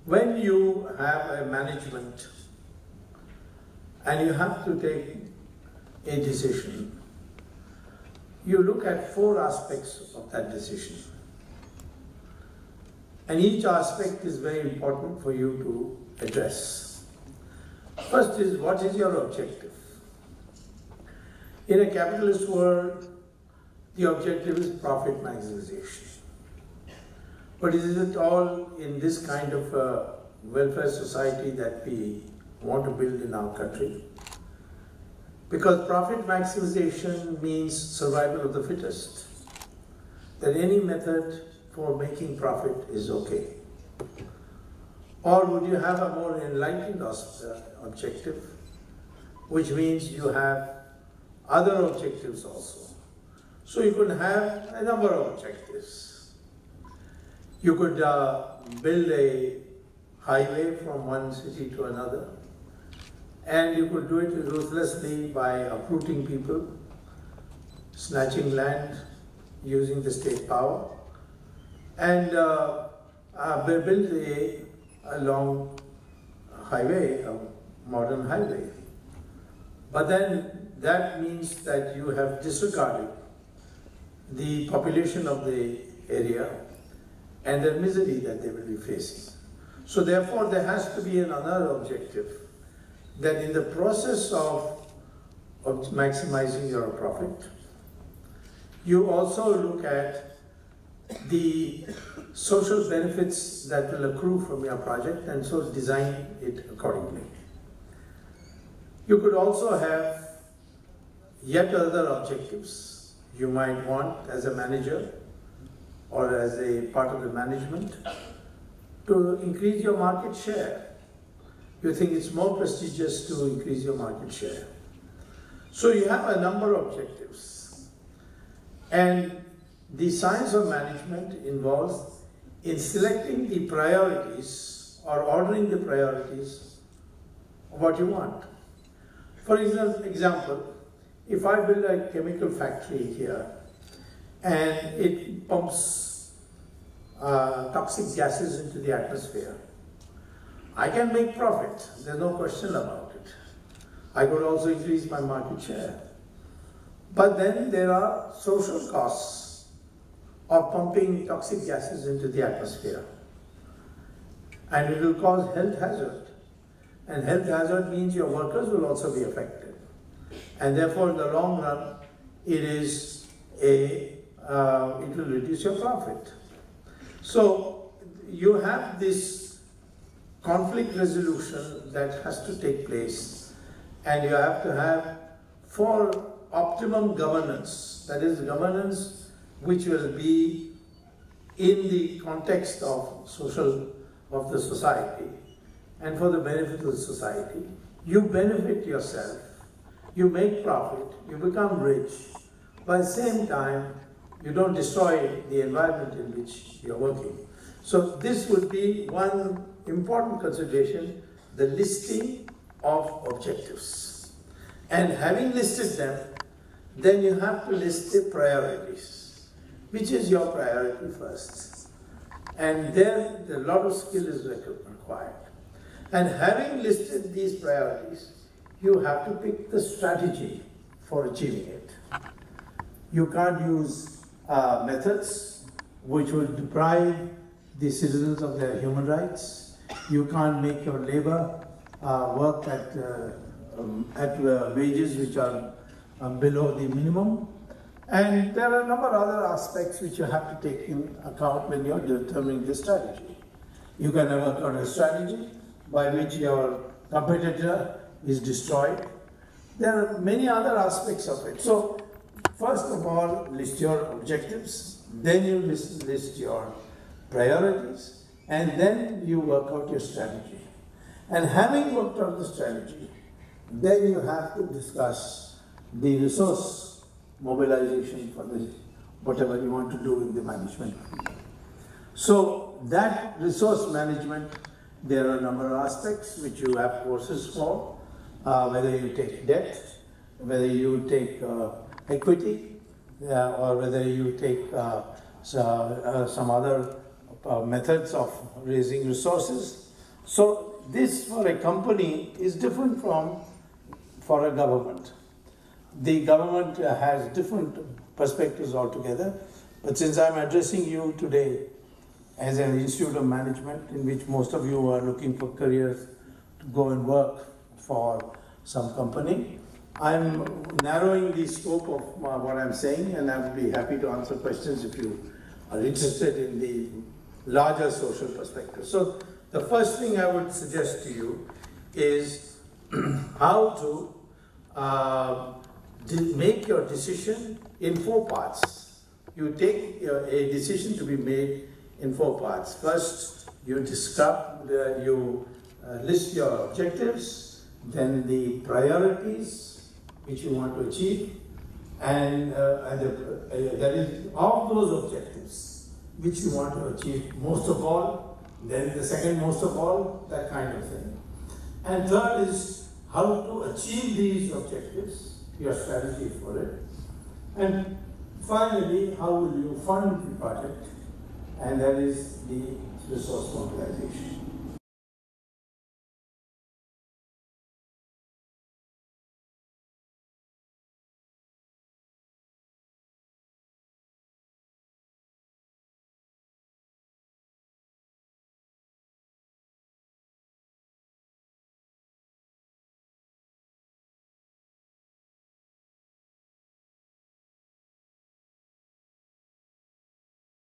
When you have a management and you have to take a decision, you look at 4 aspects of that decision. And each aspect is very important for you to address. First is, what is your objective? In a capitalist world, the objective is profit maximization. But is it all in this kind of a welfare society that we want to build in our country? Because profit maximization means survival of the fittest. That any method for making profit is okay. Or would you have a more enlightened objective, which means you have other objectives also. So you could have a number of objectives. You could build a highway from one city to another, and you could do it ruthlessly by uprooting people, snatching land, using the state power, and build a long highway, a modern highway. But then that means that you have disregarded the population of the area and the misery that they will be facing. So therefore there has to be another objective, that in the process of maximizing your profit, you also look at the social benefits that will accrue from your project, and so design it accordingly. You could also have yet other objectives you might want as a manager or as a part of the management to increase your market share. You think it's more prestigious to increase your market share. So you have a number of objectives. And the science of management involves in selecting the priorities or ordering the priorities of what you want. For example, if I build a chemical factory here and it pumps toxic gases into the atmosphere, I can make profit, there's no question about it. I could also increase my market share. But then there are social costs of pumping toxic gases into the atmosphere. And it will cause health hazard. And health hazard means your workers will also be affected. And therefore, in the long run, it will reduce your profit. So you have this conflict resolution that has to take place, and you have to have, for optimum governance, that is governance which will be in the context of the society and for the benefit of the society. You benefit yourself, you make profit, you become rich, but at the same time you don't destroy the environment in which you're working. So this would be one important consideration, the listing of objectives. And having listed them, then you have to list the priorities. Which is your priority first? And there, a lot of skill is required. And having listed these priorities, you have to pick the strategy for achieving it. You can't use methods which will deprive the citizens of their human rights. You can't make your labor work at wages which are below the minimum. And there are a number of other aspects which you have to take in account when you're determining the strategy. You can work on a strategy by which your competitor is destroyed. There are many other aspects of it. So, first of all, list your objectives, then you list your priorities, and then you work out your strategy. And having worked out the strategy, then you have to discuss the resource mobilization for whatever you want to do in the management. So that resource management, there are a number of aspects which you have courses for, whether you take debt, whether you take equity, or whether you take some other methods of raising resources. So this for a company is different from for a government. The government has different perspectives altogether, but since I'm addressing you today as an institute of management in which most of you are looking for careers to go and work for some company, I'm narrowing the scope of what I'm saying, and I'll be happy to answer questions if you are interested in the larger social perspective. So the first thing I would suggest to you is how to make your decision in 4 parts. You take a decision to be made in 4 parts. First, you list your objectives, then the priorities which you want to achieve, and that is of those objectives which you want to achieve most of all, then the second most of all, that kind of thing. And third is how to achieve these objectives, your strategy for it. And finally, how will you fund the project, and that is the resource mobilization.